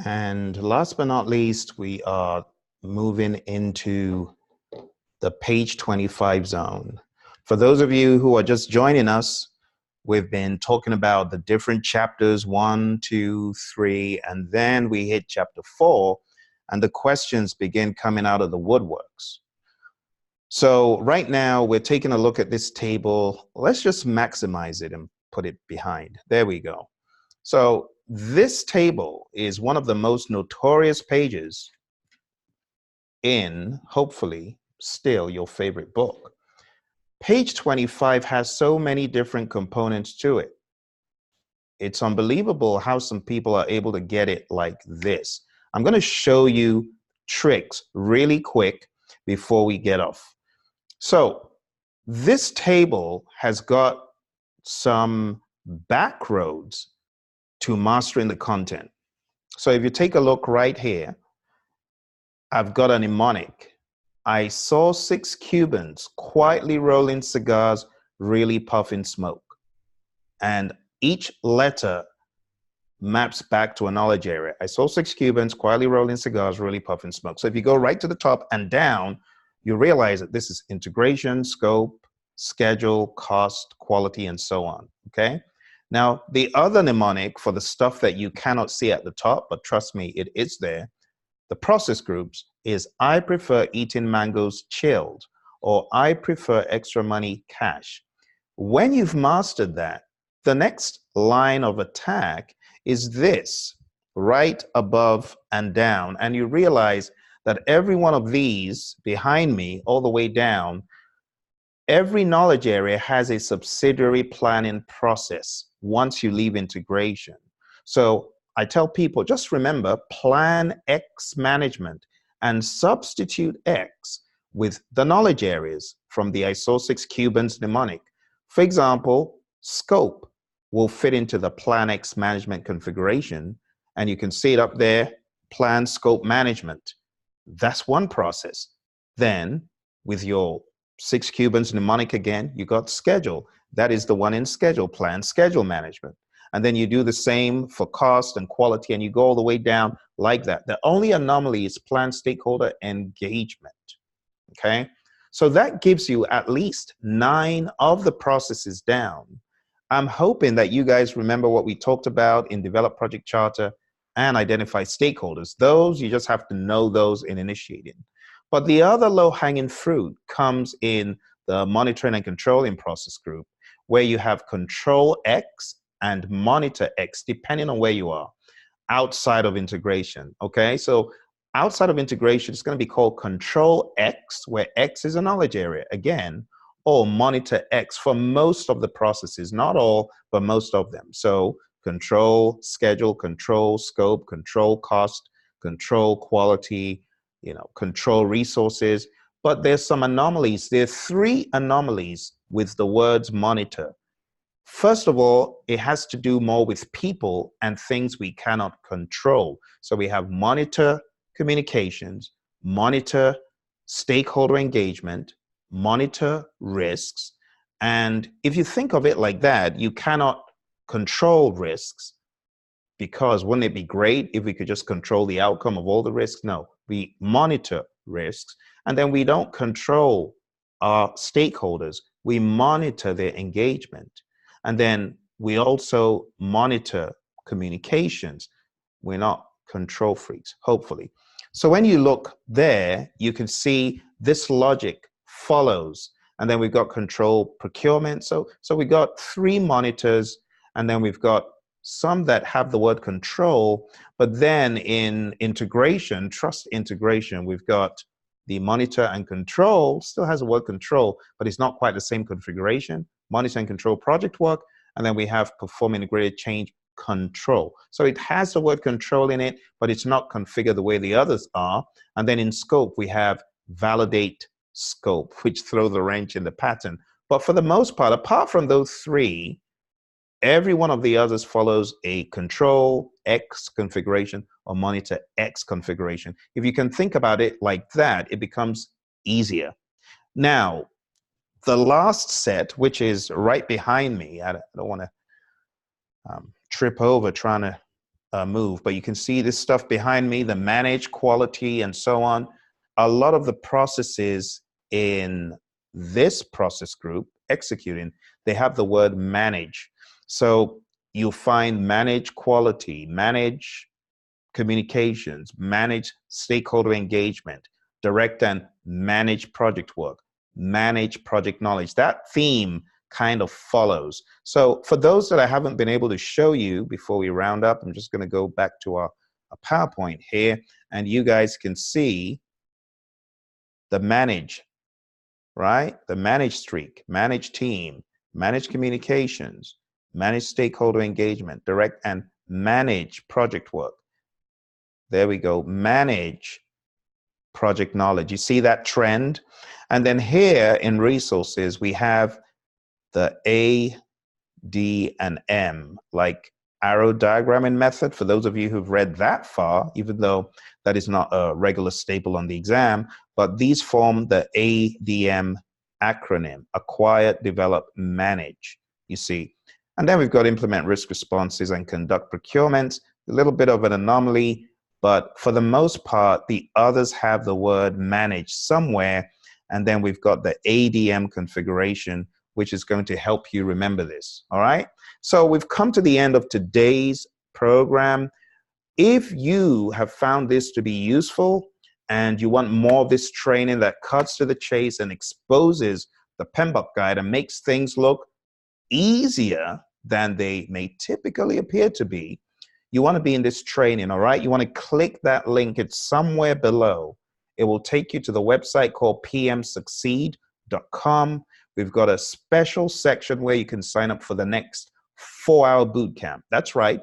And last but not least, we are moving into the page 25 zone. For those of you who are just joining us, we've been talking about the different chapters 1, 2, 3, and then we hit chapter 4, and the questions begin coming out of the woodworks. So right now we're taking a look at this table. Let's just maximize it and put it behind. There we go. So this table is one of the most notorious pages in, hopefully, still your favorite book. Page 25 has so many different components to it. It's unbelievable how some people are able to get it like this. I'm going to show you tricks really quick before we get off. So this table has got some back roads to mastering the content. So if you take a look right here, I've got a mnemonic. I saw 6 Cubans quietly rolling cigars, really puffing smoke. And each letter maps back to a knowledge area. I saw 6 Cubans quietly rolling cigars, really puffing smoke. So if you go right to the top and down, you realize that this is integration, scope, schedule, cost, quality, and so on, okay? Now, the other mnemonic for the stuff that you cannot see at the top, but trust me, it is there, the process groups, is I prefer eating mangoes chilled, or I prefer extra money cash. When you've mastered that, the next line of attack is this, right above and down. And you realize that every one of these behind me, all the way down, every knowledge area has a subsidiary planning process once you leave integration. So I tell people, just remember, plan X management and substitute X with the knowledge areas from the ISO 6 Cubans mnemonic. For example, scope will fit into the plan X management configuration, and you can see it up there, plan scope management. That's one process. Then with your 6 Cubans mnemonic again, you got schedule. That is the one in schedule, plan schedule management. And then you do the same for cost and quality, and you go all the way down like that. The only anomaly is plan stakeholder engagement, okay? So that gives you at least 9 of the processes down. I'm hoping that you guys remember what we talked about in Develop Project Charter and Identify Stakeholders. Those, you just have to know those in initiating. But the other low-hanging fruit comes in the monitoring and controlling process group, where you have control X and monitor X, depending on where you are, outside of integration, okay? So outside of integration, it's going to be called control X, where X is a knowledge area, again, or monitor X for most of the processes, not all, but most of them. So control schedule, control scope, control cost, control quality, control resources. But there's some anomalies. There are 3 anomalies with the words monitor. First of all, it has to do more with people and things we cannot control. So we have monitor communications, monitor stakeholder engagement, monitor risks. And if you think of it like that, you cannot control risks, because wouldn't it be great if we could just control the outcome of all the risks? No, we monitor risks, and then we don't control our stakeholders. We monitor their engagement. And then we also monitor communications. We're not control freaks, hopefully. So when you look there, you can see this logic follows. And then we've got control procurement. So we got 3 monitors, and then we've got some that have the word control. But then in integration, trust integration, we've got the monitor and control, still has the word control, but it's not quite the same configuration. Monitor and control project work, and then we have perform integrated change control. So it has the word control in it, but it's not configured the way the others are. And then in scope, we have validate scope, which throw the wrench in the pattern. But for the most part, apart from those 3, every one of the others follows a control X configuration or monitor X configuration. If you can think about it like that, it becomes easier. Now, the last set, which is right behind me, I don't want to trip over trying to move, but you can see this stuff behind me, the manage, quality, and so on. A lot of the processes in this process group, executing, they have the word manage. So you'll find manage quality, manage communications, manage stakeholder engagement, direct and manage project work, manage project knowledge. That theme kind of follows. So for those that I haven't been able to show you before we round up, I'm just going to go back to our PowerPoint here, and you guys can see the manage, right? The manage streak, manage team, manage communications, manage stakeholder engagement, direct and manage project work. There we go, manage project knowledge. You see that trend? And then here in resources, we have the A, D, and M, like arrow diagramming method. For those of you who've read that far, even though that is not a regular staple on the exam, but these form the ADM acronym, acquire, develop, manage, you see. And then we've got implement risk responses and conduct procurements, a little bit of an anomaly, but for the most part, the others have the word manage somewhere. And then we've got the ADM configuration, which is going to help you remember this, all right? So we've come to the end of today's program. If you have found this to be useful and you want more of this training that cuts to the chase and exposes the PMBOK guide and makes things look easier than they may typically appear to be, you want to be in this training, all right? You want to click that link. It's somewhere below. It will take you to the website called pmsucceed.com. We've got a special section where you can sign up for the next 4-hour boot camp. That's right,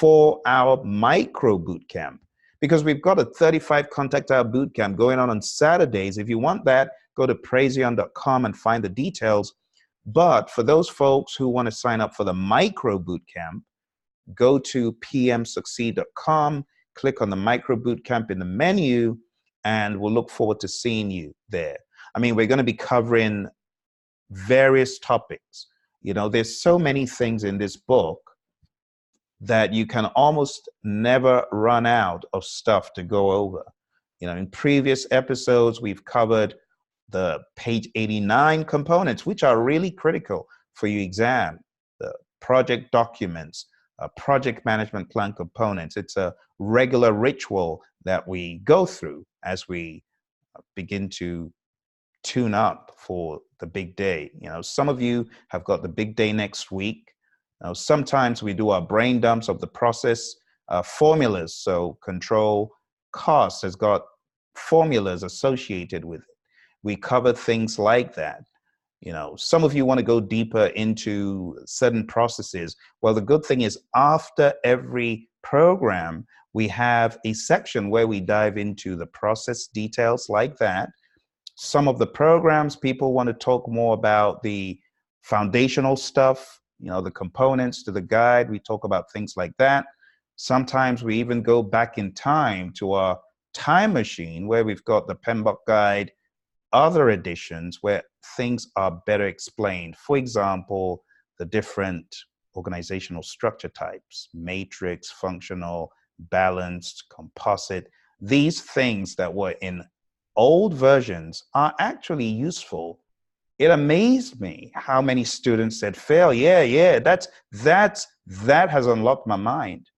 4-hour micro boot camp, because we've got a 35 contact hour boot camp going on Saturdays. If you want that, go to praizion.com and find the details. But for those folks who want to sign up for the micro boot camp, go to pmsucceed.com, click on the micro boot camp in the menu, and we'll look forward to seeing you there. I mean, we're going to be covering various topics. You know, there's so many things in this book that you can almost never run out of stuff to go over. You know, in previous episodes, we've covered the page 89 components, which are really critical for your exam, the project documents, project management plan components. It's a regular ritual that we go through as we begin to tune up for the big day. You know, some of you have got the big day next week. Now, sometimes we do our brain dumps of the process formulas. So control cost has got formulas associated with it. We cover things like that. You know, some of you want to go deeper into certain processes. Well, the good thing is after every program, we have a section where we dive into the process details like that. Some of the programs, people want to talk more about the foundational stuff, you know, the components to the guide. We talk about things like that. Sometimes we even go back in time to our time machine where we've got the PMBOK guide, other editions where things are better explained. For example, the different organizational structure types, matrix, functional, balanced, composite. These things that were in old versions are actually useful. It amazed me how many students said, Phil, yeah, that has unlocked my mind.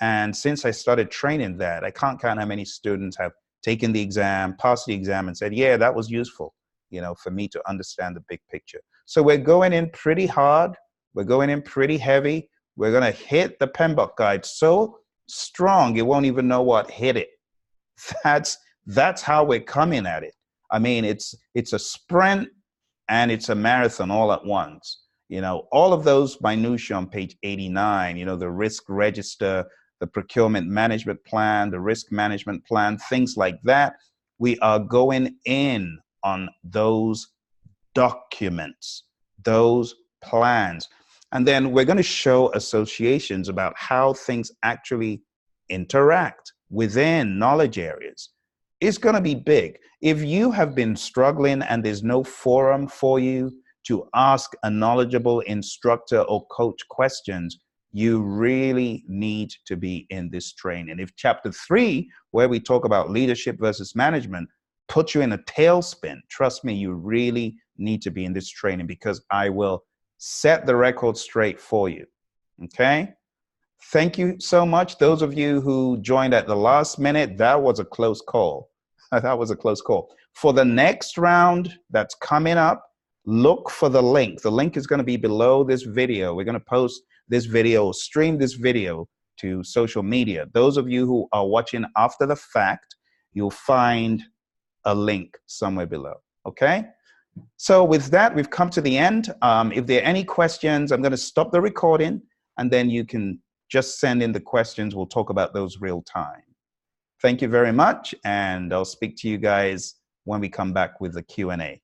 And since I started training that, I can't count how many students have taken the exam, passed the exam, and said, yeah, that was useful, you know, for me to understand the big picture. So we're going in pretty hard. We're going in pretty heavy. We're going to hit the PMBOK guide so strong, you won't even know what hit it. That's how we're coming at it. I mean, it's a sprint and it's a marathon all at once. You know, all of those minutiae on page 89, you know, the risk register, the procurement management plan, the risk management plan, things like that. We are going in on those documents, those plans. And then we're going to show associations about how things actually interact within knowledge areas. It's going to be big. If you have been struggling and there's no forum for you to ask a knowledgeable instructor or coach questions, you really need to be in this training. If chapter 3, where we talk about leadership versus management, puts you in a tailspin, trust me, you really need to be in this training, because I will set the record straight for you. Okay? Thank you so much. Those of you who joined at the last minute, that was a close call. That was a close call. For the next round that's coming up, look for the link. The link is going to be below this video. We're going to post this video, stream this video to social media. Those of you who are watching after the fact, you'll find a link somewhere below. Okay? So with that, we've come to the end. If there are any questions, I'm going to stop the recording, and then you can just send in the questions. We'll talk about those real time. Thank you very much, and I'll speak to you guys when we come back with the Q&A.